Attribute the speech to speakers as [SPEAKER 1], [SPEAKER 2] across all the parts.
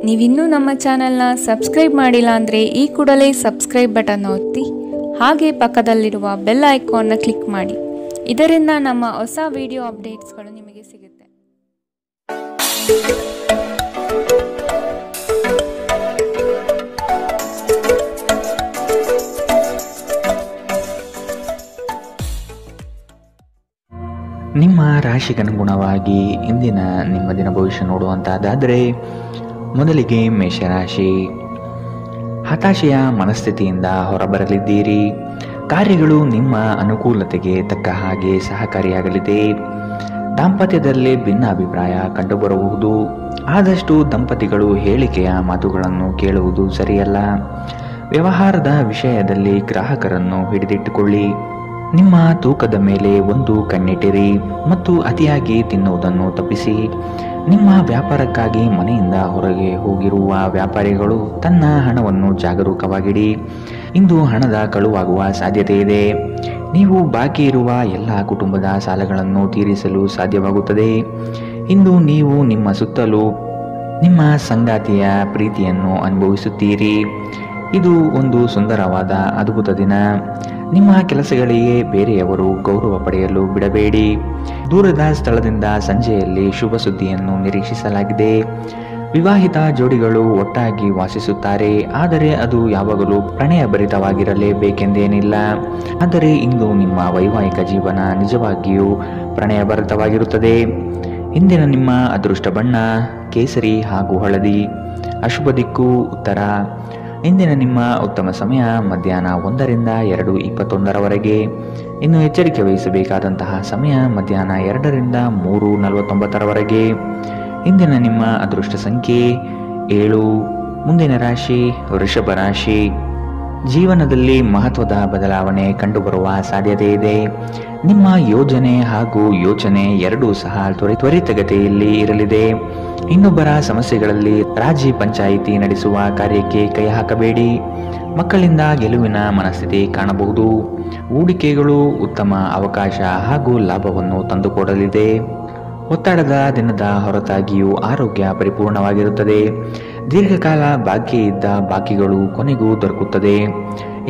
[SPEAKER 1] ನೀವಿನ್ನೂ ನಮ್ಮ ಚಾನೆಲ್ನ ಸಬ್ಸ್ಕ್ರೈಬ್ ಮಾಡಿಲ್ಲ ಅಂದರೆ ಈ ಕೂಡಲೇ ಸಬ್ಸ್ಕ್ರೈಬ್ ಬಟನ್ ಒತ್ತಿ ಹಾಗೆ ಪಕ್ಕದಲ್ಲಿರುವ ಬೆಲ್ ಐಕಾನ್ನ ಕ್ಲಿಕ್ ಮಾಡಿ. ಇದರಿಂದ ನಮ್ಮ ಹೊಸ ವಿಡಿಯೋ ಅಪ್ಡೇಟ್ಸ್ಗಳು ನಿಮಗೆ ಸಿಗುತ್ತೆ.
[SPEAKER 2] ನಿಮ್ಮ ರಾಶಿಗನುಗುಣವಾಗಿ ಇಂದಿನ ನಿಮ್ಮ ದಿನ ಭವಿಷ್ಯ ನೋಡುವಂತಹದ್ದಾದರೆ, ಮೊದಲಿಗೆ ಮೇಷರಾಶಿ. ಹತಾಶೆಯ ಮನಸ್ಥಿತಿಯಿಂದ ಹೊರಬರಲಿದ್ದೀರಿ. ಕಾರ್ಯಗಳು ನಿಮ್ಮ ಅನುಕೂಲತೆಗೆ ತಕ್ಕ ಹಾಗೆ ಸಹಕಾರಿಯಾಗಲಿದೆ. ದಾಂಪತ್ಯದಲ್ಲಿ ಭಿನ್ನಾಭಿಪ್ರಾಯ ಕಂಡುಬರಬಹುದು. ಆದಷ್ಟು ದಂಪತಿಗಳು ಹೇಳಿಕೆಯ ಮಾತುಗಳನ್ನು ಕೇಳುವುದು ಸರಿಯಲ್ಲ. ವ್ಯವಹಾರದ ವಿಷಯದಲ್ಲಿ ಗ್ರಾಹಕರನ್ನು ಹಿಡಿದಿಟ್ಟುಕೊಳ್ಳಿ. ನಿಮ್ಮ ತೂಕದ ಮೇಲೆ ಒಂದು ಕಣ್ಣಿಟ್ಟಿರಿ ಮತ್ತು ಅತಿಯಾಗಿ ತಿನ್ನುವುದನ್ನು ತಪ್ಪಿಸಿ. ನಿಮ್ಮ ವ್ಯಾಪಾರಕ್ಕಾಗಿ ಮನೆಯಿಂದ ಹೊರಗೆ ಹೋಗಿರುವ ವ್ಯಾಪಾರಿಗಳು ತನ್ನ ಹಣವನ್ನು ಜಾಗರೂಕವಾಗಿಡಿ. ಇಂದು ಹಣದ ಕಳುವಾಗುವ ಸಾಧ್ಯತೆ ಇದೆ. ನೀವು ಬಾಕಿ ಇರುವ ಎಲ್ಲ ಕುಟುಂಬದ ಸಾಲಗಳನ್ನು ತೀರಿಸಲು ಸಾಧ್ಯವಾಗುತ್ತದೆ. ಇಂದು ನೀವು ನಿಮ್ಮ ಸುತ್ತಲೂ ನಿಮ್ಮ ಸಂಗಾತಿಯ ಪ್ರೀತಿಯನ್ನು ಅನುಭವಿಸುತ್ತೀರಿ. ಇದು ಒಂದು ಸುಂದರವಾದ ಅದ್ಭುತ ದಿನ. ನಿಮ್ಮ ಕೆಲಸಗಳಿಗೆ ಬೇರೆಯವರು ಗೌರವ ಪಡೆಯಲು ಬಿಡಬೇಡಿ. ದೂರದ ಸ್ಥಳದಿಂದ ಸಂಜೆಯಲ್ಲಿ ಶುಭ ಸುದ್ದಿಯನ್ನು ನಿರೀಕ್ಷಿಸಲಾಗಿದೆ. ವಿವಾಹಿತ ಜೋಡಿಗಳು ಒಟ್ಟಾಗಿ ವಾಸಿಸುತ್ತಾರೆ, ಆದರೆ ಅದು ಯಾವಾಗಲೂ ಪ್ರಣಯಭರಿತವಾಗಿರಲೇಬೇಕೆಂದೇನಿಲ್ಲ. ಆದರೆ ಇಂದು ನಿಮ್ಮ ವೈವಾಹಿಕ ಜೀವನ ನಿಜವಾಗಿಯೂ ಪ್ರಣಯಭರಿತವಾಗಿರುತ್ತದೆ. ಇಂದಿನ ನಿಮ್ಮ ಅದೃಷ್ಟ ಬಣ್ಣ ಕೇಸರಿ ಹಾಗೂ ಹಳದಿ. ಅಶುಭ ದಿಕ್ಕು ಉತ್ತರ. ಇಂದಿನ ನಿಮ್ಮ ಉತ್ತಮ ಸಮಯ ಮಧ್ಯಾಹ್ನ 1ರಿಂದ 2:21 ಇನ್ನು ಎಚ್ಚರಿಕೆ ವಹಿಸಬೇಕಾದಂತಹ ಸಮಯ ಮಧ್ಯಾಹ್ನ 2ರಿಂದ 3:49. ಇಂದಿನ ನಿಮ್ಮ ಅದೃಷ್ಟ ಸಂಖ್ಯೆ 7. ಮುಂದಿನ ರಾಶಿ ವೃಷಭ ರಾಶಿ. ಜೀವನದಲ್ಲಿ ಮಹತ್ವದ ಬದಲಾವಣೆ ಕಂಡುಬರುವ ಸಾಧ್ಯತೆ ಇದೆ. ನಿಮ್ಮ ಯೋಜನೆ ಹಾಗೂ ಯೋಚನೆ ಎರಡೂ ಸಹ ತ್ವರಿತಗತಿಯಲ್ಲಿ ಇರಲಿದೆ. ಇನ್ನೊಬ್ಬರ ಸಮಸ್ಯೆಗಳಲ್ಲಿ ರಾಜಿ ಪಂಚಾಯಿತಿ ನಡೆಸುವ ಕಾರ್ಯಕ್ಕೆ ಕೈ ಹಾಕಬೇಡಿ. ಮಕ್ಕಳಿಂದ ಗೆಲುವಿನ ಮನಸ್ಥಿತಿ ಕಾಣಬಹುದು. ಹೂಡಿಕೆಗಳು ಉತ್ತಮ ಅವಕಾಶ ಹಾಗೂ ಲಾಭವನ್ನು ತಂದುಕೊಡಲಿದೆ. ಒತ್ತಡದ ದಿನದ ಹೊರತಾಗಿಯೂ ಆರೋಗ್ಯ ಪರಿಪೂರ್ಣವಾಗಿರುತ್ತದೆ. ದೀರ್ಘಕಾಲ ಬಾಕಿ ಇದ್ದ ಬಾಕಿಗಳು ಕೊನೆಗೂ ದೊರಕುತ್ತದೆ.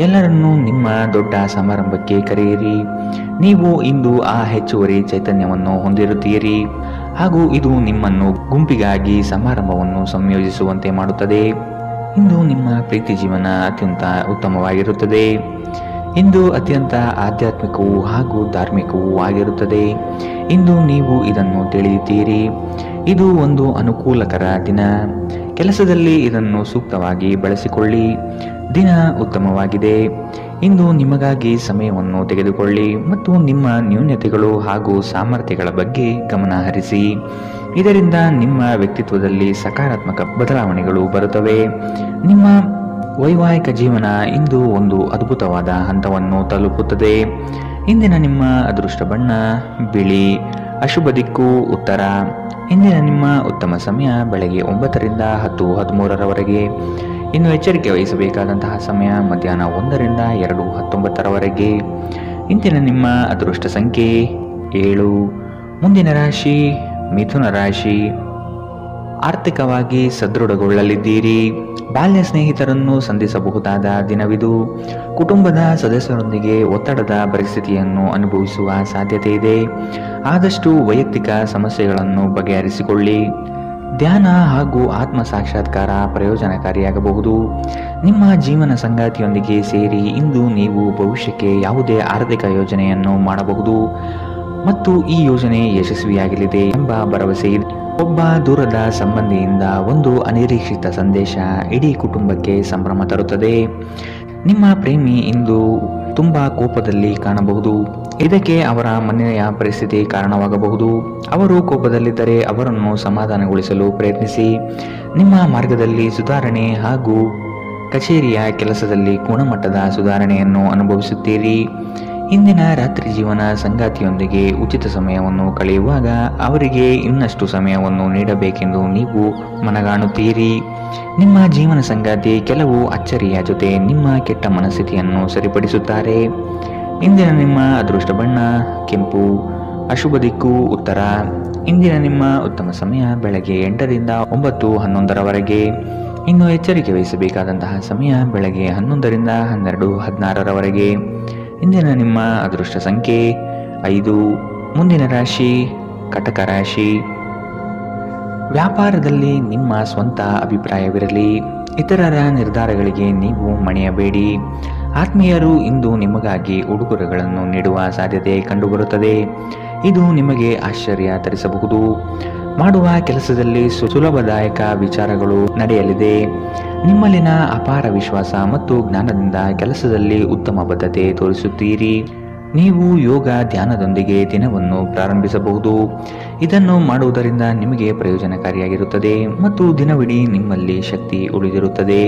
[SPEAKER 2] ಎಲ್ಲರನ್ನೂ ನಿಮ್ಮ ದೊಡ್ಡ ಸಮಾರಂಭಕ್ಕೆ ಕರೆಯಿರಿ. ನೀವು ಇಂದು ಆ ಹೆಚ್ಚುವರಿ ಚೈತನ್ಯವನ್ನು ಹೊಂದಿರುತ್ತೀರಿ ಹಾಗೂ ಇದು ನಿಮ್ಮನ್ನು ಗುಂಪಿಗಾಗಿ ಸಮಾರಂಭವನ್ನು ಸಂಯೋಜಿಸುವಂತೆ ಮಾಡುತ್ತದೆ. ಇಂದು ನಿಮ್ಮ ಪ್ರೀತಿ ಜೀವನ ಅತ್ಯಂತ ಉತ್ತಮವಾಗಿರುತ್ತದೆ. ಇಂದು ಅತ್ಯಂತ ಆಧ್ಯಾತ್ಮಿಕವೂ ಹಾಗೂ ಧಾರ್ಮಿಕವೂ ಆಗಿರುತ್ತದೆ. ಇಂದು ನೀವು ಇದನ್ನು ತಿಳಿಯುತ್ತೀರಿ. ಇದು ಒಂದು ಅನುಕೂಲಕರ ದಿನ. ಕೆಲಸದಲ್ಲಿ ಇದನ್ನು ಸೂಕ್ತವಾಗಿ ಬಳಸಿಕೊಳ್ಳಿ. ದಿನ ಉತ್ತಮವಾಗಿದೆ. ಇಂದು ನಿಮಗಾಗಿ ಸಮಯವನ್ನು ತೆಗೆದುಕೊಳ್ಳಿ ಮತ್ತು ನಿಮ್ಮ ನ್ಯೂನತೆಗಳು ಹಾಗೂ ಸಾಮರ್ಥ್ಯಗಳ ಬಗ್ಗೆ ಗಮನ ಹರಿಸಿ. ಇದರಿಂದ ನಿಮ್ಮ ವ್ಯಕ್ತಿತ್ವದಲ್ಲಿ ಸಕಾರಾತ್ಮಕ ಬದಲಾವಣೆಗಳು ಬರುತ್ತವೆ. ನಿಮ್ಮ ವೈವಾಹಿಕ ಜೀವನ ಇಂದು ಒಂದು ಅದ್ಭುತವಾದ ಹಂತವನ್ನು ತಲುಪುತ್ತದೆ. ಇಂದಿನ ನಿಮ್ಮ ಅದೃಷ್ಟ ಬಣ್ಣ ಬಿಳಿ. ಅಶುಭ ದಿಕ್ಕು ಉತ್ತರ. ಇಂದಿನ ನಿಮ್ಮ ಉತ್ತಮ ಸಮಯ ಬೆಳಗ್ಗೆ 9ರಿಂದ 10:13. ಇನ್ನು ಎಚ್ಚರಿಕೆ ವಹಿಸಬೇಕಾದಂತಹ ಸಮಯ ಮಧ್ಯಾಹ್ನ 1ರಿಂದ 2:19. ಇಂದಿನ ನಿಮ್ಮ ಅದೃಷ್ಟ ಸಂಖ್ಯೆ 7. ಮುಂದಿನ ರಾಶಿ ಮಿಥುನ ರಾಶಿ. ಆರ್ಥಿಕವಾಗಿ ಸದೃಢಗೊಳ್ಳಲಿದ್ದೀರಿ. ಬಾಲ್ಯ ಸ್ನೇಹಿತರನ್ನು ಸಂಧಿಸಬಹುದಾದ ದಿನವಿದು. ಕುಟುಂಬದ ಸದಸ್ಯರೊಂದಿಗೆ ಒತ್ತಡದ ಪರಿಸ್ಥಿತಿಯನ್ನು ಅನುಭವಿಸುವ ಸಾಧ್ಯತೆ ಇದೆ. ಆದಷ್ಟು ವೈಯಕ್ತಿಕ ಸಮಸ್ಯೆಗಳನ್ನು ಬಗೆಹರಿಸಿಕೊಳ್ಳಿ. ಧ್ಯಾನ ಹಾಗೂ ಆತ್ಮ ಸಾಕ್ಷಾತ್ಕಾರ ಪ್ರಯೋಜನಕಾರಿಯಾಗಬಹುದು. ನಿಮ್ಮ ಜೀವನ ಸಂಗಾತಿಯೊಂದಿಗೆ ಸೇರಿ ಇಂದು ನೀವು ಭವಿಷ್ಯಕ್ಕೆ ಯಾವುದೇ ಆರ್ಥಿಕ ಯೋಜನೆಯನ್ನು ಮಾಡಬಹುದು ಮತ್ತು ಈ ಯೋಜನೆ ಯಶಸ್ವಿಯಾಗಲಿದೆ ಎಂಬ ಭರವಸೆ ಇದೆ. ಒಬ್ಬ ದೂರದ ಸಂಬಂಧಿಯಿಂದ ಒಂದು ಅನಿರೀಕ್ಷಿತ ಸಂದೇಶ ಇಡೀ ಕುಟುಂಬಕ್ಕೆ ಸಂಭ್ರಮ ತರುತ್ತದೆ. ನಿಮ್ಮ ಪ್ರೇಮಿ ಇಂದು ತುಂಬಾ ಕೋಪದಲ್ಲಿ ಕಾಣಬಹುದು. ಇದಕ್ಕೆ ಅವರ ಮನೆಯ ಪರಿಸ್ಥಿತಿ ಕಾರಣವಾಗಬಹುದು. ಅವರು ಕೋಪದಲ್ಲಿದ್ದರೆ ಅವರನ್ನು ಸಮಾಧಾನಗೊಳಿಸಲು ಪ್ರಯತ್ನಿಸಿ. ನಿಮ್ಮ ಮಾರ್ಗದಲ್ಲಿ ಸುಧಾರಣೆ ಹಾಗೂ ಕಚೇರಿಯ ಕೆಲಸದಲ್ಲಿ ಗುಣಮಟ್ಟದ ಸುಧಾರಣೆಯನ್ನು ಅನುಭವಿಸುತ್ತೀರಿ. ಇಂದಿನ ರಾತ್ರಿ ಜೀವನ ಸಂಗಾತಿಯೊಂದಿಗೆ ಉಚಿತ ಸಮಯವನ್ನು ಕಳೆಯುವಾಗ ಅವರಿಗೆ ಇನ್ನಷ್ಟು ಸಮಯವನ್ನು ನೀಡಬೇಕೆಂದು ನೀವು ಮನಗಾಣುತ್ತೀರಿ. ನಿಮ್ಮ ಜೀವನ ಸಂಗಾತಿ ಕೆಲವು ಅಚ್ಚರಿಯ ಜೊತೆ ನಿಮ್ಮ ಕೆಟ್ಟ ಮನಸ್ಥಿತಿಯನ್ನು ಸರಿಪಡಿಸುತ್ತಾರೆ. ಇಂದಿನ ನಿಮ್ಮ ಅದೃಷ್ಟ ಬಣ್ಣ ಕೆಂಪು. ಅಶುಭ ದಿಕ್ಕು ಉತ್ತರ. ಇಂದಿನ ನಿಮ್ಮ ಉತ್ತಮ ಸಮಯ ಬೆಳಗ್ಗೆ 8ರಿಂದ 9:11ರವರೆಗೆ. ಇನ್ನು ಎಚ್ಚರಿಕೆ ವಹಿಸಬೇಕಾದಂತಹ ಸಮಯ ಬೆಳಗ್ಗೆ 11ರಿಂದ 12:16ರವರೆಗೆ. ಇಂದಿನ ನಿಮ್ಮ ಅದೃಷ್ಟ ಸಂಖ್ಯೆ 5. ಮುಂದಿನ ರಾಶಿ ಕಟಕ ರಾಶಿ. ವ್ಯಾಪಾರದಲ್ಲಿ ನಿಮ್ಮ ಸ್ವಂತ ಅಭಿಪ್ರಾಯವಿರಲಿ. ಇತರರ ನಿರ್ಧಾರಗಳಿಗೆ ನೀವು ಮಣಿಯಬೇಡಿ. ಆತ್ಮೀಯರು ಇಂದು ನಿಮಗಾಗಿ ಉಡುಗೊರೆಗಳನ್ನು ನೀಡುವ ಸಾಧ್ಯತೆ ಕಂಡುಬರುತ್ತದೆ. ಇದು ನಿಮಗೆ ಆಶ್ಚರ್ಯ ತರಿಸಬಹುದು. ಮಾಡುವ ಕೆಲಸದಲ್ಲಿ ಸುಲಭದಾಯಕ ವಿಚಾರಗಳು ನಡೆಯಲಿದೆ. ನಿಮ್ಮಲ್ಲಿನ ಅಪಾರ ವಿಶ್ವಾಸ ಮತ್ತು ಜ್ಞಾನದಿಂದ ಕೆಲಸದಲ್ಲಿ ಉತ್ತಮ ಬದ್ಧತೆ ತೋರಿಸುತ್ತೀರಿ. ನೀವು ಯೋಗ ಧ್ಯಾನದೊಂದಿಗೆ ದಿನವನ್ನು ಪ್ರಾರಂಭಿಸಬಹುದು. ಇದನ್ನು ಮಾಡುವುದರಿಂದ ನಿಮಗೆ ಪ್ರಯೋಜನಕಾರಿಯಾಗಿರುತ್ತದೆ ಮತ್ತು ದಿನವಿಡೀ ನಿಮ್ಮಲ್ಲಿ ಶಕ್ತಿ ಉಳಿದಿರುತ್ತದೆ.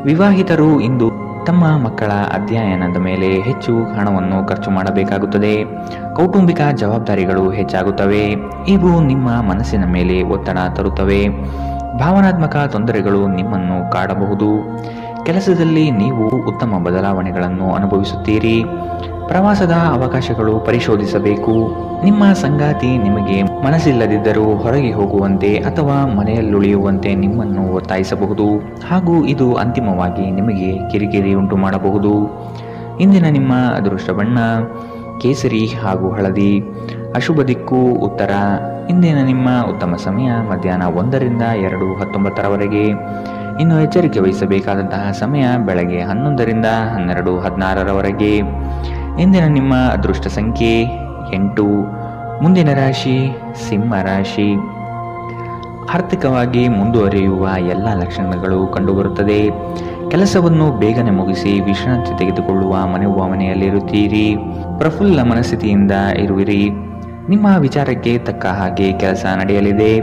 [SPEAKER 2] ವಿವಾಹಿತರು ಇಂದು ತಮ್ಮ ಮಕ್ಕಳ ಅಧ್ಯಯನದ ಮೇಲೆ ಹೆಚ್ಚು ಹಣವನ್ನು ಖರ್ಚು ಮಾಡಬೇಕಾಗುತ್ತದೆ. ಕೌಟುಂಬಿಕ ಜವಾಬ್ದಾರಿಗಳು ಹೆಚ್ಚಾಗುತ್ತವೆ. ಇವು ನಿಮ್ಮ ಮನಸ್ಸಿನ ಮೇಲೆ ಒತ್ತಡ ತರುತ್ತವೆ. ಭಾವನಾತ್ಮಕ ತೊಂದರೆಗಳು ನಿಮ್ಮನ್ನು ಕಾಡಬಹುದು. ಕೆಲಸದಲ್ಲಿ ನೀವು ಉತ್ತಮ ಬದಲಾವಣೆಗಳನ್ನು ಅನುಭವಿಸುತ್ತೀರಿ. ಪ್ರವಾಸದ ಅವಕಾಶಗಳು ಪರಿಶೋಧಿಸಬೇಕು. ನಿಮ್ಮ ಸಂಗಾತಿ ನಿಮಗೆ ಮನಸ್ಸಿಲ್ಲದಿದ್ದರೂ ಹೊರಗೆ ಹೋಗುವಂತೆ ಅಥವಾ ಮನೆಯಲ್ಲುಳಿಯುವಂತೆ ನಿಮ್ಮನ್ನು ಒತ್ತಾಯಿಸಬಹುದು ಹಾಗೂ ಇದು ಅಂತಿಮವಾಗಿ ನಿಮಗೆ ಕಿರಿಕಿರಿ ಉಂಟು ಮಾಡಬಹುದು. ಇಂದಿನ ನಿಮ್ಮ ಅದೃಷ್ಟ ಬಣ್ಣ ಕೇಸರಿ ಹಾಗೂ ಹಳದಿ. ಅಶುಭ ದಿಕ್ಕು ಉತ್ತರ. ಇಂದಿನ ನಿಮ್ಮ ಉತ್ತಮ ಸಮಯ ಮಧ್ಯಾಹ್ನ 1ರಿಂದ 2:19ರವರೆಗೆ. ಇನ್ನು ಎಚ್ಚರಿಕೆ ವಹಿಸಬೇಕಾದಂತಹ ಸಮಯ ಬೆಳಗ್ಗೆ 11ರಿಂದ 12:16ರವರೆಗೆ. ಇಂದಿನ ನಿಮ್ಮ ಅದೃಷ್ಟ ಸಂಖ್ಯೆ 8. ಮುಂದಿನ ರಾಶಿ ಸಿಂಹ ರಾಶಿ. ಆರ್ಥಿಕವಾಗಿ ಮುಂದುವರಿಯುವ ಎಲ್ಲ ಲಕ್ಷಣಗಳು ಕಂಡುಬರುತ್ತದೆ. ಕೆಲಸವನ್ನು ಬೇಗನೆ ಮುಗಿಸಿ ವಿಶ್ರಾಂತಿ ತೆಗೆದುಕೊಳ್ಳುವ ಮನೆಯಲ್ಲಿರುತ್ತೀರಿ. ಪ್ರಫುಲ್ಲ ಮನಸ್ಥಿತಿಯಿಂದ ಇರುವಿರಿ. ನಿಮ್ಮ ವಿಚಾರಕ್ಕೆ ತಕ್ಕ ಹಾಗೆ ಕೆಲಸ ನಡೆಯಲಿದೆ.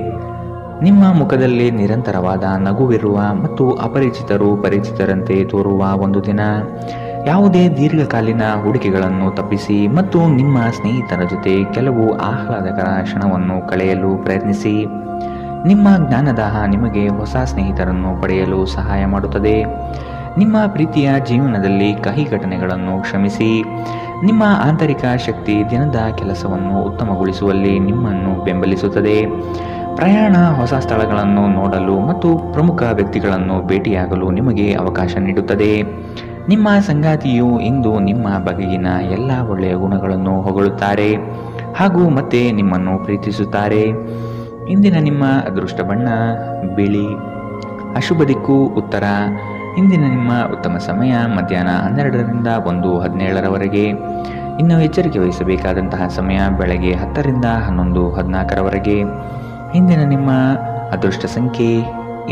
[SPEAKER 2] ನಿಮ್ಮ ಮುಖದಲ್ಲಿ ನಿರಂತರವಾದ ನಗುವಿರುವ ಮತ್ತು ಅಪರಿಚಿತರು ಪರಿಚಿತರಂತೆ ತೋರುವ ಒಂದು ದಿನ. ಯಾವುದೇ ದೀರ್ಘಕಾಲೀನ ಹೂಡಿಕೆಗಳನ್ನು ತಪ್ಪಿಸಿ ಮತ್ತು ನಿಮ್ಮ ಸ್ನೇಹಿತರ ಜೊತೆ ಕೆಲವು ಆಹ್ಲಾದಕರ ಕ್ಷಣವನ್ನು ಕಳೆಯಲು ಪ್ರಯತ್ನಿಸಿ. ನಿಮ್ಮ ಜ್ಞಾನದಾಹ ನಿಮಗೆ ಹೊಸ ಸ್ನೇಹಿತರನ್ನು ಪಡೆಯಲು ಸಹಾಯ ಮಾಡುತ್ತದೆ. ನಿಮ್ಮ ಪ್ರೀತಿಯ ಜೀವನದಲ್ಲಿ ಕಹಿ ಘಟನೆಗಳನ್ನು ಕ್ಷಮಿಸಿ. ನಿಮ್ಮ ಆಂತರಿಕ ಶಕ್ತಿ ದಿನದ ಕೆಲಸವನ್ನು ಉತ್ತಮಗೊಳಿಸುವಲ್ಲಿ ನಿಮ್ಮನ್ನು ಬೆಂಬಲಿಸುತ್ತದೆ. ಪ್ರಯಾಣ ಹೊಸ ಸ್ಥಳಗಳನ್ನು ನೋಡಲು ಮತ್ತು ಪ್ರಮುಖ ವ್ಯಕ್ತಿಗಳನ್ನು ಭೇಟಿಯಾಗಲು ನಿಮಗೆ ಅವಕಾಶ ನೀಡುತ್ತದೆ. ನಿಮ್ಮ ಸಂಗಾತಿಯು ಇಂದು ನಿಮ್ಮ ಬಗೆಗಿನ ಎಲ್ಲ ಒಳ್ಳೆಯ ಗುಣಗಳನ್ನು ಹೊಗಳುತ್ತಾರೆ ಹಾಗೂ ಮತ್ತೆ ನಿಮ್ಮನ್ನು ಪ್ರೀತಿಸುತ್ತಾರೆ. ಇಂದಿನ ನಿಮ್ಮ ಅದೃಷ್ಟ ಬಣ್ಣ ಬಿಳಿ. ಅಶುಭ ದಿಕ್ಕು ಉತ್ತರ. ಇಂದಿನ ನಿಮ್ಮ ಉತ್ತಮ ಸಮಯ ಮಧ್ಯಾಹ್ನ 12ರಿಂದ 1:17ರವರೆಗೆ. ಇನ್ನು ಎಚ್ಚರಿಕೆ ವಹಿಸಬೇಕಾದಂತಹ ಸಮಯ ಬೆಳಗ್ಗೆ 10ರಿಂದ 11:14ರವರೆಗೆ. ಇಂದಿನ ನಿಮ್ಮ ಅದೃಷ್ಟ ಸಂಖ್ಯೆ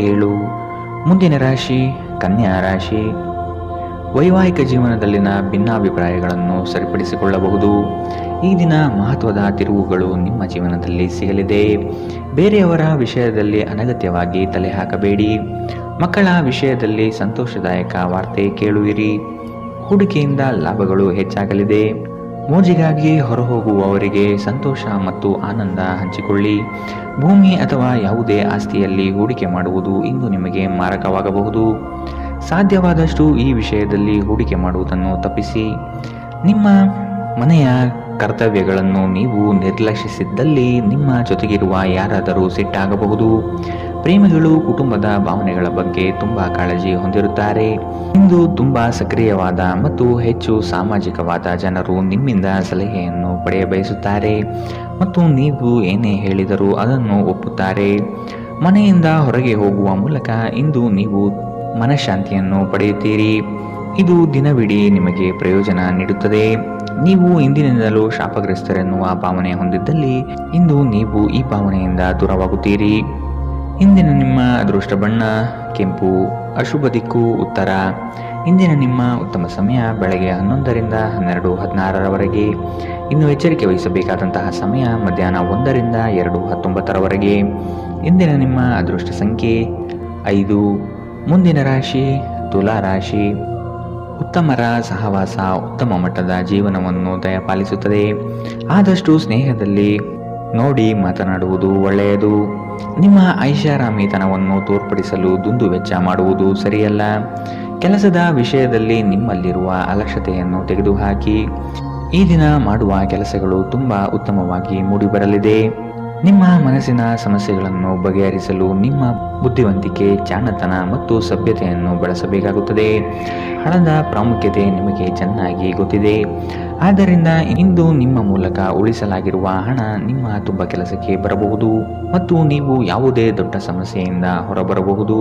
[SPEAKER 2] 7. ಮುಂದಿನ ರಾಶಿ ಕನ್ಯಾ ರಾಶಿ. ವೈವಾಹಿಕ ಜೀವನದಲ್ಲಿನ ಭಿನ್ನಾಭಿಪ್ರಾಯಗಳನ್ನು ಸರಿಪಡಿಸಿಕೊಳ್ಳಬಹುದು. ಈ ದಿನ ಮಹತ್ವದ ತಿರುವುಗಳು ನಿಮ್ಮ ಜೀವನದಲ್ಲಿ ಸಿಗಲಿದೆ. ಬೇರೆಯವರ ವಿಷಯದಲ್ಲಿ ಅನಗತ್ಯವಾಗಿ ತಲೆ ಹಾಕಬೇಡಿ. ಮಕ್ಕಳ ವಿಷಯದಲ್ಲಿ ಸಂತೋಷದಾಯಕ ವಾರ್ತೆ ಕೇಳುವಿರಿ. ಹೂಡಿಕೆಯಿಂದ ಲಾಭಗಳು ಹೆಚ್ಚಾಗಲಿದೆ. ಮೋಜಿಗಾಗಿ ಹೊರಹೋಗುವವರಿಗೆ ಸಂತೋಷ ಮತ್ತು ಆನಂದ ಹಂಚಿಕೊಳ್ಳಿ. ಭೂಮಿ ಅಥವಾ ಯಾವುದೇ ಆಸ್ತಿಯಲ್ಲಿ ಹೂಡಿಕೆ ಮಾಡುವುದು ಇಂದು ನಿಮಗೆ ಮಾರಕವಾಗಬಹುದು. ಸಾಧ್ಯವಾದಷ್ಟು ಈ ವಿಷಯದಲ್ಲಿ ಹೂಡಿಕೆ ಮಾಡುವುದನ್ನು ತಪ್ಪಿಸಿ. ನಿಮ್ಮ ಮನೆಯ ಕರ್ತವ್ಯಗಳನ್ನು ನೀವು ನಿರ್ಲಕ್ಷಿಸಿದ್ದಲ್ಲಿ ನಿಮ್ಮ ಜೊತೆಗಿರುವ ಯಾರಾದರೂ ಸಿಟ್ಟಾಗಬಹುದು. ಪ್ರೇಮಿಗಳು ಕುಟುಂಬದ ಭಾವನೆಗಳ ಬಗ್ಗೆ ತುಂಬಾ ಕಾಳಜಿ ಹೊಂದಿರುತ್ತಾರೆ. ಇಂದು ತುಂಬಾ ಸಕ್ರಿಯವಾದ ಮತ್ತು ಹೆಚ್ಚು ಸಾಮಾಜಿಕವಾದ ಜನರು ನಿಮ್ಮಿಂದ ಸಲಹೆಯನ್ನು ಪಡೆಯಬಯಸುತ್ತಾರೆ ಮತ್ತು ನೀವು ಏನೇ ಹೇಳಿದರೂ ಅದನ್ನು ಒಪ್ಪುತ್ತಾರೆ. ಮನೆಯಿಂದ ಹೊರಗೆ ಹೋಗುವ ಮೂಲಕ ಇಂದು ನೀವು ಮನಃಶಾಂತಿಯನ್ನು ಪಡೆಯುತ್ತೀರಿ. ಇದು ದಿನವಿಡೀ ನಿಮಗೆ ಪ್ರಯೋಜನ ನೀಡುತ್ತದೆ. ನೀವು ಇಂದಿನಿಂದಲೂ ಶಾಪಗ್ರಸ್ತರೆನ್ನುವ ಭಾವನೆ ಹೊಂದಿದ್ದಲ್ಲಿ ಇಂದು ನೀವು ಈ ಭಾವನೆಯಿಂದ ದೂರವಾಗುತ್ತೀರಿ. ಇಂದಿನ ನಿಮ್ಮ ಅದೃಷ್ಟ ಬಣ್ಣ ಕೆಂಪು. ಅಶುಭ ದಿಕ್ಕು ಉತ್ತರ. ಇಂದಿನ ನಿಮ್ಮ ಉತ್ತಮ ಸಮಯ ಬೆಳಗ್ಗೆ 11ರಿಂದ 12:16ರವರೆಗೆ. ಇನ್ನು ಎಚ್ಚರಿಕೆ ವಹಿಸಬೇಕಾದಂತಹ ಸಮಯ ಮಧ್ಯಾಹ್ನ 1ರಿಂದ 2:19ರವರೆಗೆ. ಇಂದಿನ ನಿಮ್ಮ ಅದೃಷ್ಟ ಸಂಖ್ಯೆ 5. ಮುಂದಿನ ರಾಶಿ ತುಲಾ ರಾಶಿ. ಉತ್ತಮರ ಸಹವಾಸ ಉತ್ತಮ ಮಟ್ಟದ ಜೀವನವನ್ನು ದಯಪಾಲಿಸುತ್ತದೆ. ಆದಷ್ಟು ಸ್ನೇಹದಲ್ಲಿ ನೋಡಿ ಮಾತನಾಡುವುದು ಒಳ್ಳೆಯದು. ನಿಮ್ಮ ಐಷಾರಾಮಿತನವನ್ನು ತೋರ್ಪಡಿಸಲು ದುಂದುವೆಚ್ಚ ಮಾಡುವುದು ಸರಿಯಲ್ಲ. ಕೆಲಸದ ವಿಷಯದಲ್ಲಿ ನಿಮ್ಮಲ್ಲಿರುವ ಅಲಕ್ಷ್ಯತೆಯನ್ನು ತೆಗೆದುಹಾಕಿ. ಈ ದಿನ ಮಾಡುವ ಕೆಲಸಗಳು ತುಂಬಾ ಉತ್ತಮವಾಗಿ ಮೂಡಿಬರಲಿದೆ. ನಿಮ್ಮ ಮನಸ್ಸಿನ ಸಮಸ್ಯೆಗಳನ್ನು ಬಗೆಹರಿಸಲು ನಿಮ್ಮ ಬುದ್ಧಿವಂತಿಕೆ, ಜಾಣತನ ಮತ್ತು ಸಭ್ಯತೆಯನ್ನು ಬಳಸಬೇಕಾಗುತ್ತದೆ. ಹಣದ ಪ್ರಾಮುಖ್ಯತೆ ನಿಮಗೆ ಚೆನ್ನಾಗಿ ಗೊತ್ತಿದೆ. ಆದ್ದರಿಂದ ಇಂದು ನಿಮ್ಮ ಮೂಲಕ ಉಳಿಸಲಾಗಿರುವ ಹಣ ನಿಮ್ಮ ತುಂಬ ಕೆಲಸಕ್ಕೆ ಬರಬಹುದು ಮತ್ತು ನೀವು ಯಾವುದೇ ದೊಡ್ಡ ಸಮಸ್ಯೆಯಿಂದ ಹೊರಬರಬಹುದು.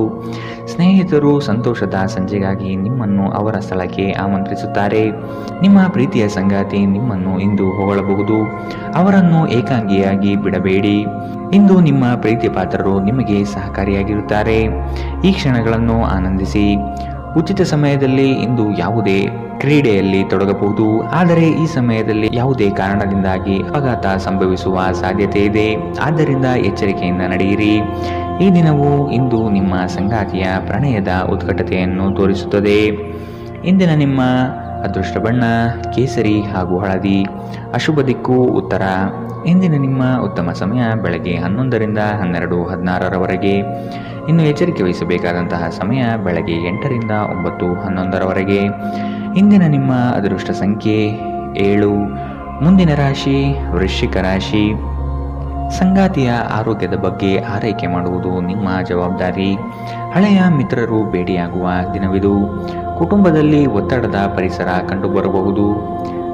[SPEAKER 2] ಸ್ನೇಹಿತರು ಸಂತೋಷದ ಸಂಜೆಗಾಗಿ ನಿಮ್ಮನ್ನು ಅವರ ಸ್ಥಳಕ್ಕೆ ಆಮಂತ್ರಿಸುತ್ತಾರೆ. ನಿಮ್ಮ ಪ್ರೀತಿಯ ಸಂಗಾತಿ ನಿಮ್ಮನ್ನು ಇಂದು ಹೊಗಳಬಹುದು. ಅವರನ್ನು ಏಕಾಂಗಿಯಾಗಿ ಬಿಡಬೇಡಿ. ಇಂದು ನಿಮ್ಮ ಪ್ರೀತಿ ಪಾತ್ರರು ನಿಮಗೆ ಸಹಕಾರಿಯಾಗಿರುತ್ತಾರೆ. ಈ ಕ್ಷಣಗಳನ್ನು ಆನಂದಿಸಿ. ಉಚಿತ ಸಮಯದಲ್ಲಿ ಇಂದು ಯಾವುದೇ ಕ್ರೀಡೆಯಲ್ಲಿ ತೊಡಗಬಹುದು, ಆದರೆ ಈ ಸಮಯದಲ್ಲಿ ಯಾವುದೇ ಕಾರಣದಿಂದಾಗಿ ಅಪಘಾತ ಸಂಭವಿಸುವ ಸಾಧ್ಯತೆ ಇದೆ. ಆದ್ದರಿಂದ ಎಚ್ಚರಿಕೆಯಿಂದ ನಡೆಯಿರಿ. ಈ ದಿನವು ಇಂದು ನಿಮ್ಮ ಸಂಗಾತಿಯ ಪ್ರಣಯದ ಉತ್ಕಟತೆಯನ್ನು ತೋರಿಸುತ್ತದೆ. ಇಂದಿನ ನಿಮ್ಮ ಅದೃಷ್ಟ ಬಣ್ಣ ಕೇಸರಿ ಹಾಗೂ ಹಳದಿ. ಅಶುಭ ದಿಕ್ಕು ಉತ್ತರ. ಇಂದಿನ ನಿಮ್ಮ ಉತ್ತಮ ಸಮಯ ಬೆಳಗ್ಗೆ 11ರಿಂದ 12:16ರವರೆಗೆ. ಇನ್ನು ಎಚ್ಚರಿಕೆ ವಹಿಸಬೇಕಾದಂತಹ ಸಮಯ ಬೆಳಗ್ಗೆ 8ರಿಂದ 9:11ರವರೆಗೆ. ಇಂದಿನ ನಿಮ್ಮ ಅದೃಷ್ಟ ಸಂಖ್ಯೆ 7. ಮುಂದಿನ ರಾಶಿ ವೃಶ್ಚಿಕ ರಾಶಿ. ಸಂಗಾತಿಯ ಆರೋಗ್ಯದ ಬಗ್ಗೆ ಆರೈಕೆ ಮಾಡುವುದು ನಿಮ್ಮ ಜವಾಬ್ದಾರಿ. ಹಳೆಯ ಮಿತ್ರರು ಭೇಟಿಯಾಗುವ ದಿನವಿದು. ಕುಟುಂಬದಲ್ಲಿ ಒತ್ತಡದ ಪರಿಸರ ಕಂಡುಬರಬಹುದು.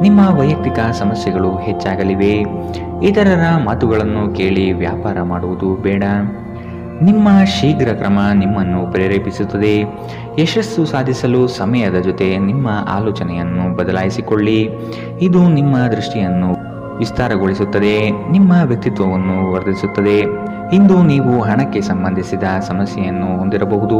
[SPEAKER 2] ನಿಮ್ಮ ವೈಯಕ್ತಿಕ ಸಮಸ್ಯೆಗಳು ಹೆಚ್ಚಾಗಲಿವೆ. ಇತರರ ಮಾತುಗಳನ್ನು ಕೇಳಿ ವ್ಯಾಪಾರ ಮಾಡುವುದು ಬೇಡ. ನಿಮ್ಮ ಶೀಘ್ರ ಕ್ರಮ ನಿಮ್ಮನ್ನು ಪ್ರೇರೇಪಿಸುತ್ತದೆ. ಯಶಸ್ಸು ಸಾಧಿಸಲು ಸಮಯದ ಜೊತೆ ನಿಮ್ಮ ಆಲೋಚನೆಯನ್ನು ಬದಲಾಯಿಸಿಕೊಳ್ಳಿ. ಇದು ನಿಮ್ಮ ದೃಷ್ಟಿಯನ್ನು ವಿಸ್ತಾರಗೊಳಿಸುತ್ತದೆ, ನಿಮ್ಮ ವ್ಯಕ್ತಿತ್ವವನ್ನು ವರ್ಧಿಸುತ್ತದೆ. ಇಂದು ನೀವು ಹಣಕ್ಕೆ ಸಂಬಂಧಿಸಿದ ಸಮಸ್ಯೆಯನ್ನು ಹೊಂದಿರಬಹುದು.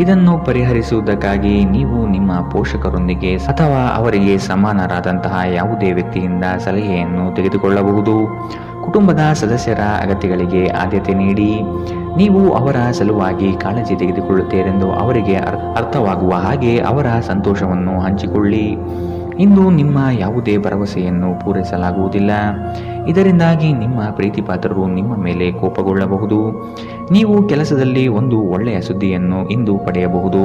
[SPEAKER 2] ಇದನ್ನು ಪರಿಹರಿಸುವುದಕ್ಕಾಗಿ ನೀವು ನಿಮ್ಮ ಪೋಷಕರೊಂದಿಗೆ ಅಥವಾ ಅವರಿಗೆ ಸಮಾನರಾದಂತಹ ಯಾವುದೇ ವ್ಯಕ್ತಿಯಿಂದ ಸಲಹೆಯನ್ನು ತೆಗೆದುಕೊಳ್ಳಬಹುದು. ಕುಟುಂಬದ ಸದಸ್ಯರ ಅಗತ್ಯಗಳಿಗೆ ಆದ್ಯತೆ ನೀಡಿ. ನೀವು ಅವರ ಸಲುವಾಗಿ ಕಾಳಜಿ ತೆಗೆದುಕೊಳ್ಳುತ್ತೀರೆಂದು ಅವರಿಗೆ ಅರ್ಥವಾಗುವ ಹಾಗೆ ಅವರ ಸಂತೋಷವನ್ನು ಹಂಚಿಕೊಳ್ಳಿ. ಇಂದು ನಿಮ್ಮ ಯಾವುದೇ ಭರವಸೆಯನ್ನು ಪೂರೈಸಲಾಗುವುದಿಲ್ಲ. ಇದರಿಂದಾಗಿ ನಿಮ್ಮ ಪ್ರೀತಿಪಾತ್ರರು ನಿಮ್ಮ ಮೇಲೆ ಕೋಪಗೊಳ್ಳಬಹುದು. ನೀವು ಕೆಲಸದಲ್ಲಿ ಒಂದು ಒಳ್ಳೆಯ ಸುದ್ದಿಯನ್ನು ಇಂದು ಪಡೆಯಬಹುದು.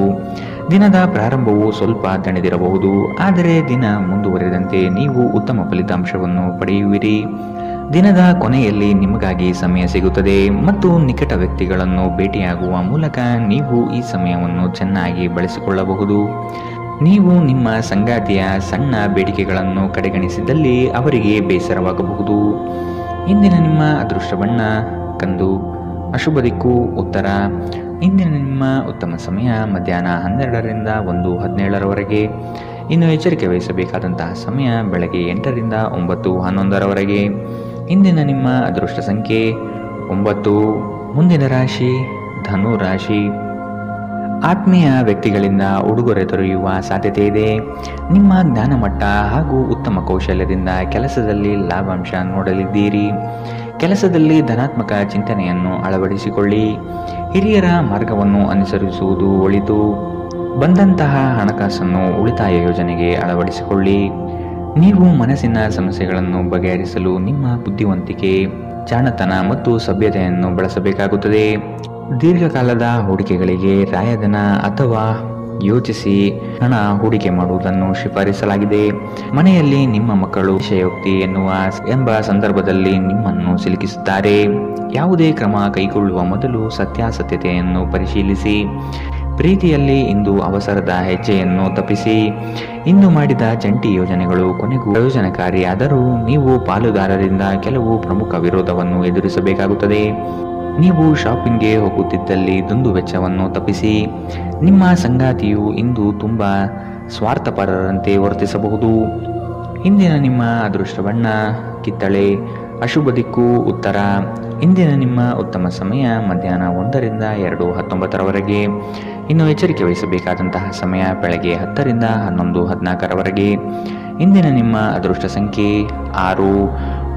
[SPEAKER 2] ದಿನದ ಪ್ರಾರಂಭವು ಸ್ವಲ್ಪ ದಣಿದಿರಬಹುದು, ಆದರೆ ದಿನ ಮುಂದುವರೆದಂತೆ ನೀವು ಉತ್ತಮ ಫಲಿತಾಂಶವನ್ನು ಪಡೆಯುವಿರಿ. ದಿನದ ಕೊನೆಯಲ್ಲಿ ನಿಮಗಾಗಿ ಸಮಯ ಸಿಗುತ್ತದೆ ಮತ್ತು ನಿಕಟ ವ್ಯಕ್ತಿಗಳನ್ನು ಭೇಟಿಯಾಗುವ ಮೂಲಕ ನೀವು ಈ ಸಮಯವನ್ನು ಚೆನ್ನಾಗಿ ಬಳಸಿಕೊಳ್ಳಬಹುದು. ನೀವು ನಿಮ್ಮ ಸಂಗಾತಿಯ ಸಣ್ಣ ಬೇಡಿಕೆಗಳನ್ನು ಕಡೆಗಣಿಸಿದಲ್ಲಿ ಅವರಿಗೆ ಬೇಸರವಾಗಬಹುದು. ಇಂದಿನ ನಿಮ್ಮ ಅದೃಷ್ಟ ಬಣ್ಣ ಕಂದು. ಅಶುಭ ದಿಕ್ಕು ಉತ್ತರ. ಇಂದಿನ ನಿಮ್ಮ ಉತ್ತಮ ಸಮಯ ಮಧ್ಯಾಹ್ನ 12ರಿಂದ 1:17ರವರೆಗೆ. ಇನ್ನು ಎಚ್ಚರಿಕೆ ವಹಿಸಬೇಕಾದಂತಹ ಸಮಯ ಬೆಳಗ್ಗೆ 8ರಿಂದ 9:11ರವರೆಗೆ. ಇಂದಿನ ನಿಮ್ಮ ಅದೃಷ್ಟ ಸಂಖ್ಯೆ 9. ಮುಂದಿನ ರಾಶಿ ಧನು ರಾಶಿ. ಆತ್ಮೀಯ ವ್ಯಕ್ತಿಗಳಿಂದ ಉಡುಗೊರೆ ದೊರೆಯುವ ಸಾಧ್ಯತೆ ಇದೆ. ನಿಮ್ಮ ಜ್ಞಾನಮಟ್ಟ ಹಾಗೂ ಉತ್ತಮ ಕೌಶಲ್ಯದಿಂದ ಕೆಲಸದಲ್ಲಿ ಲಾಭಾಂಶ ನೋಡಲಿದ್ದೀರಿ. ಕೆಲಸದಲ್ಲಿ ಧನಾತ್ಮಕ ಚಿಂತನೆಯನ್ನು ಅಳವಡಿಸಿಕೊಳ್ಳಿ. ಹಿರಿಯರ ಮಾರ್ಗವನ್ನು ಅನುಸರಿಸುವುದು ಒಳಿತು. ಬಂದಂತಹ ಹಣಕಾಸನ್ನು ಉಳಿತಾಯ ಯೋಜನೆಗೆ ಅಳವಡಿಸಿಕೊಳ್ಳಿ. ನೀವು ಮನಸ್ಸಿನ ಸಮಸ್ಯೆಗಳನ್ನು ಬಗೆಹರಿಸಲು ನಿಮ್ಮ ಬುದ್ಧಿವಂತಿಕೆ, ಜಾಣತನ ಮತ್ತು ಸಭ್ಯತೆಯನ್ನು ಬಳಸಬೇಕಾಗುತ್ತದೆ. ದೀರ್ಘಕಾಲದ ಹೂಡಿಕೆಗಳಿಗೆ ರಾಯಧನ ಅಥವಾ ಯೋಚಿಸಿ ಹಣ ಹೂಡಿಕೆ ಮಾಡುವುದನ್ನು ಶಿಫಾರಿಸಲಾಗಿದೆ. ಮನೆಯಲ್ಲಿ ನಿಮ್ಮ ಮಕ್ಕಳು ವಿಷಯೋಕ್ತಿ ಎಂಬ ಸಂದರ್ಭದಲ್ಲಿ ನಿಮ್ಮನ್ನು ಸಿಲುಕಿಸುತ್ತಾರೆ. ಯಾವುದೇ ಕ್ರಮ ಕೈಗೊಳ್ಳುವ ಮೊದಲು ಸತ್ಯಾಸತ್ಯತೆಯನ್ನು ಪರಿಶೀಲಿಸಿ. ಪ್ರೀತಿಯಲ್ಲಿ ಇಂದು ಅವಸರದ ಹೆಜ್ಜೆಯನ್ನು ತಪ್ಪಿಸಿ. ಇಂದು ಮಾಡಿದ ಜಂಟಿ ಯೋಜನೆಗಳು ಕೊನೆಗೂ ಪ್ರಯೋಜನಕಾರಿಯಾದರೂ ನೀವು ಪಾಲುದಾರರಿಂದ ಕೆಲವು ಪ್ರಮುಖ ವಿರೋಧವನ್ನು ಎದುರಿಸಬೇಕಾಗುತ್ತದೆ. ನೀವು ಶಾಪಿಂಗ್ಗೆ ಹೋಗುತ್ತಿದ್ದಲ್ಲಿ ದುಂದು ವೆಚ್ಚವನ್ನು ತಪ್ಪಿಸಿ. ನಿಮ್ಮ ಸಂಗಾತಿಯು ಇಂದು ತುಂಬ ಸ್ವಾರ್ಥಪರರಂತೆ ವರ್ತಿಸಬಹುದು. ಇಂದಿನ ನಿಮ್ಮ ಅದೃಷ್ಟ ಬಣ್ಣ ಕಿತ್ತಳೆ. ಅಶುಭ ದಿಕ್ಕು ಉತ್ತರ. ಇಂದಿನ ನಿಮ್ಮ ಉತ್ತಮ ಸಮಯ ಮಧ್ಯಾಹ್ನ 1ರಿಂದ 2:19ರವರೆಗೆ. ಇನ್ನು ಎಚ್ಚರಿಕೆ ವಹಿಸಬೇಕಾದಂತಹ ಸಮಯ ಬೆಳಗ್ಗೆ 10ರಿಂದ 11:14ರವರೆಗೆ. ಇಂದಿನ ನಿಮ್ಮ ಅದೃಷ್ಟ ಸಂಖ್ಯೆ 6.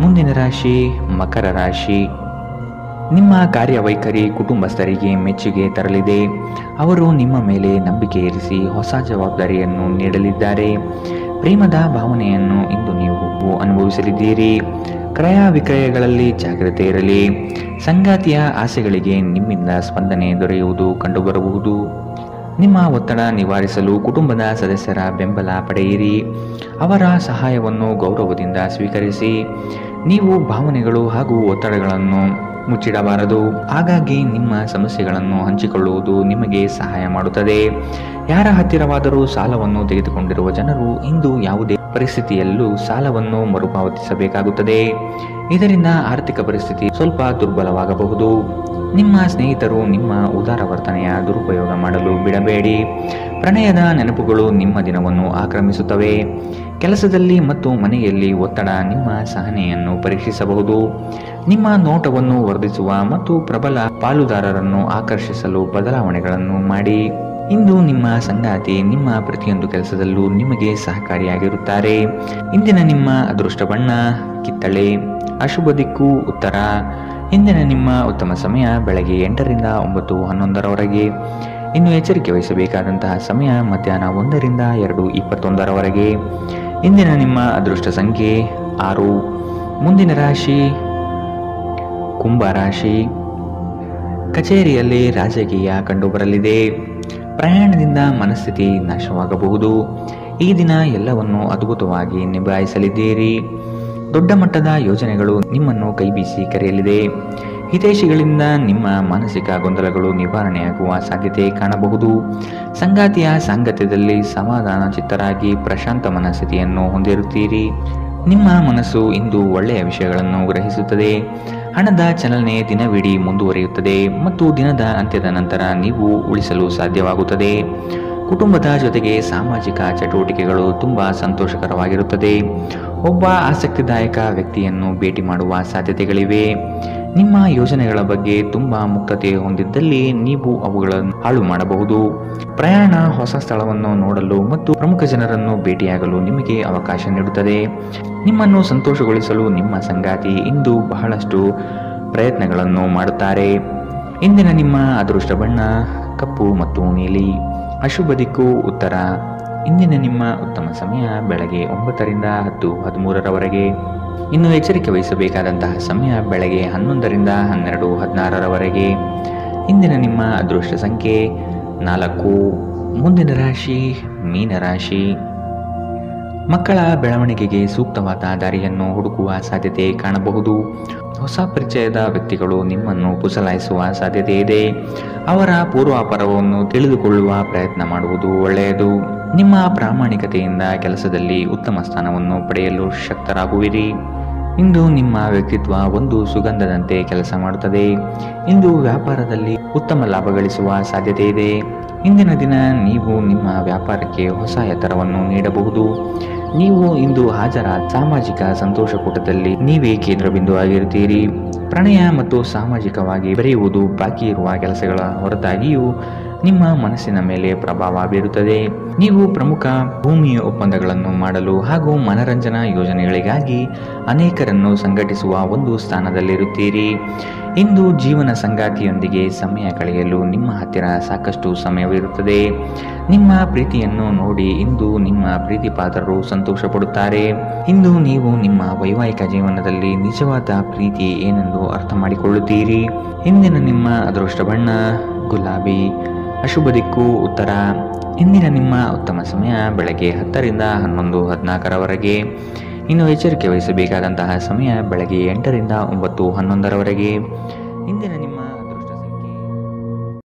[SPEAKER 2] ಮುಂದಿನ ರಾಶಿ ಮಕರ ರಾಶಿ. ನಿಮ್ಮ ಕಾರ್ಯವೈಖರಿ ಕುಟುಂಬಸ್ಥರಿಗೆ ಮೆಚ್ಚುಗೆ ತರಲಿದೆ. ಅವರು ನಿಮ್ಮ ಮೇಲೆ ನಂಬಿಕೆ ಇರಿಸಿ ಹೊಸ ಜವಾಬ್ದಾರಿಯನ್ನು ನೀಡಲಿದ್ದಾರೆ. ಪ್ರೇಮದ ಭಾವನೆಯನ್ನು ಇಂದು ನೀವು ಅನುಭವಿಸಲಿದ್ದೀರಿ. ಕ್ರಯ ವಿಕ್ರಯಗಳಲ್ಲಿ ಜಾಗ್ರತೆ ಇರಲಿ. ಸಂಗಾತಿಯ ಆಸೆಗಳಿಗೆ ನಿಮ್ಮಿಂದ ಸ್ಪಂದನೆ ದೊರೆಯುವುದು ಕಂಡುಬರಬಹುದು. ನಿಮ್ಮ ಒತ್ತಡ ನಿವಾರಿಸಲು ಕುಟುಂಬದ ಸದಸ್ಯರ ಬೆಂಬಲ ಪಡೆಯಿರಿ. ಅವರ ಸಹಾಯವನ್ನು ಗೌರವದಿಂದ ಸ್ವೀಕರಿಸಿ. ನೀವು ಭಾವನೆಗಳು ಹಾಗೂ ಒತ್ತಡಗಳನ್ನು ಮುಚ್ಚಿಡಬಾರದು. ಹಾಗಾಗಿ ನಿಮ್ಮ ಸಮಸ್ಯೆಗಳನ್ನು ಹಂಚಿಕೊಳ್ಳುವುದು ನಿಮಗೆ ಸಹಾಯ ಮಾಡುತ್ತದೆ. ಯಾರ ಹತ್ತಿರವಾದರೂ ಸಾಲವನ್ನು ತೆಗೆದುಕೊಂಡಿರುವ ಜನರು ಇಂದು ಯಾವುದೇ ಪರಿಸ್ಥಿತಿಯಲ್ಲೂ ಸಾಲವನ್ನು ಮರುಪಾವತಿಸಬೇಕಾಗುತ್ತದೆ. ಇದರಿಂದ ಆರ್ಥಿಕ ಪರಿಸ್ಥಿತಿ ಸ್ವಲ್ಪ ದುರ್ಬಲವಾಗಬಹುದು. ನಿಮ್ಮ ಸ್ನೇಹಿತರು ನಿಮ್ಮ ಉದಾರ ವರ್ತನೆಯ ದುರುಪಯೋಗ ಮಾಡಲು ಬಿಡಬೇಡಿ. ಪ್ರಣಯದ ನೆನಪುಗಳು ನಿಮ್ಮ ದಿನವನ್ನು ಆಕ್ರಮಿಸುತ್ತವೆ. ಕೆಲಸದಲ್ಲಿ ಮತ್ತು ಮನೆಯಲ್ಲಿ ಒತ್ತಡ ನಿಮ್ಮ ಸಹನೆಯನ್ನು ಪರೀಕ್ಷಿಸಬಹುದು. ನಿಮ್ಮ ನೋಟವನ್ನು ವರ್ಧಿಸುವ ಮತ್ತು ಪ್ರಬಲ ಪಾಲುದಾರರನ್ನು ಆಕರ್ಷಿಸಲು ಬದಲಾವಣೆಗಳನ್ನು ಮಾಡಿ. ಇಂದು ನಿಮ್ಮ ಸಂಗಾತಿ ನಿಮ್ಮ ಪ್ರತಿಯೊಂದು ಕೆಲಸದಲ್ಲೂ ನಿಮಗೆ ಸಹಕಾರಿಯಾಗಿರುತ್ತಾರೆ. ಇಂದಿನ ನಿಮ್ಮ ಅದೃಷ್ಟ ಬಣ್ಣ ಕಿತ್ತಳೆ. ಅಶುಭ ದಿಕ್ಕು ಉತ್ತರ. ಇಂದಿನ ನಿಮ್ಮ ಉತ್ತಮ ಸಮಯ ಬೆಳಗ್ಗೆ 8ರಿಂದ 9:11ರವರೆಗೆ. ಇನ್ನು ಎಚ್ಚರಿಕೆ ವಹಿಸಬೇಕಾದಂತಹ ಸಮಯ ಮಧ್ಯಾಹ್ನ 1ರಿಂದ 2:21ರವರೆಗೆ. ಇಂದಿನ ನಿಮ್ಮ ಅದೃಷ್ಟ ಸಂಖ್ಯೆ 6. ಮುಂದಿನ ರಾಶಿ ಕುಂಭ ರಾಶಿ. ಕಚೇರಿಯಲ್ಲಿ ರಾಜಕೀಯ ಕಂಡುಬರಲಿದೆ. ಪ್ರಯಾಣದಿಂದ ಮನಸ್ಥಿತಿ ನಾಶವಾಗಬಹುದು. ಈ ದಿನ ಎಲ್ಲವನ್ನು ಅದ್ಭುತವಾಗಿ ನಿಭಾಯಿಸಲಿದ್ದೀರಿ. ದೊಡ್ಡ ಮಟ್ಟದ ಯೋಜನೆಗಳು ನಿಮ್ಮನ್ನು ಕೈಬೀಸಿ ಕರೆಯಲಿದೆ. ಹಿತೈಷಿಗಳಿಂದ ನಿಮ್ಮ ಮಾನಸಿಕ ಗೊಂದಲಗಳು ನಿವಾರಣೆಯಾಗುವ ಸಾಧ್ಯತೆ ಕಾಣಬಹುದು. ಸಂಗಾತಿಯ ಸಾಂಗತ್ಯದಲ್ಲಿ ಸಮಾಧಾನ ಚಿತ್ತರಾಗಿ ಪ್ರಶಾಂತ ಮನಸ್ಥಿತಿಯನ್ನು ಹೊಂದಿರುತ್ತೀರಿ. ನಿಮ್ಮ ಮನಸ್ಸು ಇಂದು ಒಳ್ಳೆಯ ವಿಷಯಗಳನ್ನು ಗ್ರಹಿಸುತ್ತದೆ. ಹಣದ ಚಲನೆ ದಿನವಿಡೀ ಮುಂದುವರಿಯುತ್ತದೆ ಮತ್ತು ದಿನದ ಅಂತ್ಯದ ನಂತರ ನೀವು ಉಳಿಸಲು ಸಾಧ್ಯವಾಗುತ್ತದೆ. ಕುಟುಂಬದ ಜೊತೆಗೆ ಸಾಮಾಜಿಕ ಚಟುವಟಿಕೆಗಳು ತುಂಬಾ ಸಂತೋಷಕರವಾಗಿರುತ್ತದೆ. ಒಬ್ಬ ಆಸಕ್ತಿದಾಯಕ ವ್ಯಕ್ತಿಯನ್ನು ಭೇಟಿ ಮಾಡುವ ಸಾಧ್ಯತೆಗಳಿವೆ. ನಿಮ್ಮ ಯೋಜನೆಗಳ ಬಗ್ಗೆ ತುಂಬಾ ಮುಕ್ತತೆ ಹೊಂದಿದ್ದಲ್ಲಿ ನೀವು ಅವುಗಳನ್ನು ಹಾಳು ಮಾಡಬಹುದು. ಪ್ರಯಾಣ ಹೊಸ ಸ್ಥಳವನ್ನು ನೋಡಲು ಮತ್ತು ಪ್ರಮುಖ ಜನರನ್ನು ಭೇಟಿಯಾಗಲು ನಿಮಗೆ ಅವಕಾಶ ನೀಡುತ್ತದೆ. ನಿಮ್ಮನ್ನು ಸಂತೋಷಗೊಳಿಸಲು ನಿಮ್ಮ ಸಂಗಾತಿ ಇಂದು ಬಹಳಷ್ಟು ಪ್ರಯತ್ನಗಳನ್ನು ಮಾಡುತ್ತಾರೆ. ಇಂದಿನ ನಿಮ್ಮ ಅದೃಷ್ಟ ಬಣ್ಣ ಕಪ್ಪು ಮತ್ತು ನೀಲಿ. ಅಶುಭ ದಿಕ್ಕು ಉತ್ತರ. ಇಂದಿನ ನಿಮ್ಮ ಉತ್ತಮ ಸಮಯ ಬೆಳಗ್ಗೆ 9ರಿಂದ 10:13ರವರೆಗೆ. ಇನ್ನು ಎಚ್ಚರಿಕೆ ವಹಿಸಬೇಕಾದಂತಹ ಸಮಯ ಬೆಳಗ್ಗೆ 11ರಿಂದ 12:16ರವರೆಗೆ. ಇಂದಿನ ನಿಮ್ಮ ಅದೃಷ್ಟ ಸಂಖ್ಯೆ 4. ಮುಂದಿನ ರಾಶಿ ಮೀನರಾಶಿ. ಮಕ್ಕಳ ಬೆಳವಣಿಗೆಗೆ ಸೂಕ್ತವಾದ ದಾರಿಯನ್ನು ಹುಡುಕುವ ಸಾಧ್ಯತೆ ಕಾಣಬಹುದು. ಹೊಸ ಪರಿಚಯದ ವ್ಯಕ್ತಿಗಳು ನಿಮ್ಮನ್ನು ಪುಸಲಾಯಿಸುವ ಸಾಧ್ಯತೆ ಇದೆ. ಅವರ ಪೂರ್ವಾಪರವನ್ನು ತಿಳಿದುಕೊಳ್ಳುವ ಪ್ರಯತ್ನ ಮಾಡುವುದು ಒಳ್ಳೆಯದು. ನಿಮ್ಮ ಪ್ರಾಮಾಣಿಕತೆಯಿಂದ ಕೆಲಸದಲ್ಲಿ ಉತ್ತಮ ಸ್ಥಾನವನ್ನು ಪಡೆಯಲು ಶಕ್ತರಾಗುವಿರಿ. ಇಂದು ನಿಮ್ಮ ವ್ಯಕ್ತಿತ್ವ ಒಂದು ಸುಗಂಧದಂತೆ ಕೆಲಸ ಮಾಡುತ್ತದೆ. ಇಂದು ವ್ಯಾಪಾರದಲ್ಲಿ ಉತ್ತಮ ಲಾಭ ಗಳಿಸುವ ಸಾಧ್ಯತೆ ಇದೆ. ಇಂದಿನ ದಿನ ನೀವು ನಿಮ್ಮ ವ್ಯಾಪಾರಕ್ಕೆ ಹೊಸ ಎತ್ತರವನ್ನು ನೀಡಬಹುದು. ನೀವು ಇಂದು ಹಾಜರಾದ ಸಾಮಾಜಿಕ ಸಂತೋಷಕೂಟದಲ್ಲಿ ನೀವೇ ಕೇಂದ್ರಬಿಂದು ಆಗಿರುತ್ತೀರಿ. ಪ್ರಣಯ ಮತ್ತು ಸಾಮಾಜಿಕವಾಗಿ ಬೆರೆಯುವುದು ಬಾಕಿ ಇರುವ ಕೆಲಸಗಳ ಹೊರತಾಗಿಯೂ ನಿಮ್ಮ ಮನಸ್ಸಿನ ಮೇಲೆ ಪ್ರಭಾವ ಬೀರುತ್ತದೆ. ನೀವು ಪ್ರಮುಖ ಭೂಮಿ ಒಪ್ಪಂದಗಳನ್ನು ಮಾಡಲು ಹಾಗೂ ಮನರಂಜನಾ ಯೋಜನೆಗಳಿಗಾಗಿ ಅನೇಕರನ್ನು ಸಂಘಟಿಸುವ ಒಂದು ಸ್ಥಾನದಲ್ಲಿರುತ್ತೀರಿ. ಇಂದು ಜೀವನ ಸಂಗಾತಿಯೊಂದಿಗೆ ಸಮಯ ಕಳೆಯಲು ನಿಮ್ಮ ಹತ್ತಿರ ಸಾಕಷ್ಟು ಸಮಯವಿರುತ್ತದೆ. ನಿಮ್ಮ ಪ್ರೀತಿಯನ್ನು ನೋಡಿ ಇಂದು ನಿಮ್ಮ ಪ್ರೀತಿಪಾತ್ರರು ಸಂತೋಷ ಪಡುತ್ತಾರೆ. ಇಂದು ನೀವು ನಿಮ್ಮ ವೈವಾಹಿಕ ಜೀವನದಲ್ಲಿ ನಿಜವಾದ ಪ್ರೀತಿ ಏನೆಂದು ಅರ್ಥ ಮಾಡಿಕೊಳ್ಳುತ್ತೀರಿ. ಇಂದಿನ ನಿಮ್ಮ ಅದೃಷ್ಟ ಬಣ್ಣ ಗುಲಾಬಿ. ಅಶುಭ ದಿಕ್ಕು ಉತ್ತರ. ಇಂದಿನ ನಿಮ್ಮ ಉತ್ತಮ ಸಮಯ ಬೆಳಗ್ಗೆ 10ರಿಂದ 11:14ರವರೆಗೆ. ಇನ್ನು ಎಚ್ಚರಿಕೆ ವಹಿಸಬೇಕಾದಂತಹ ಸಮಯ ಬೆಳಗ್ಗೆ 8ರಿಂದ 9:11ರವರೆಗೆ. ಇಂದಿನ ನಿಮ್ಮ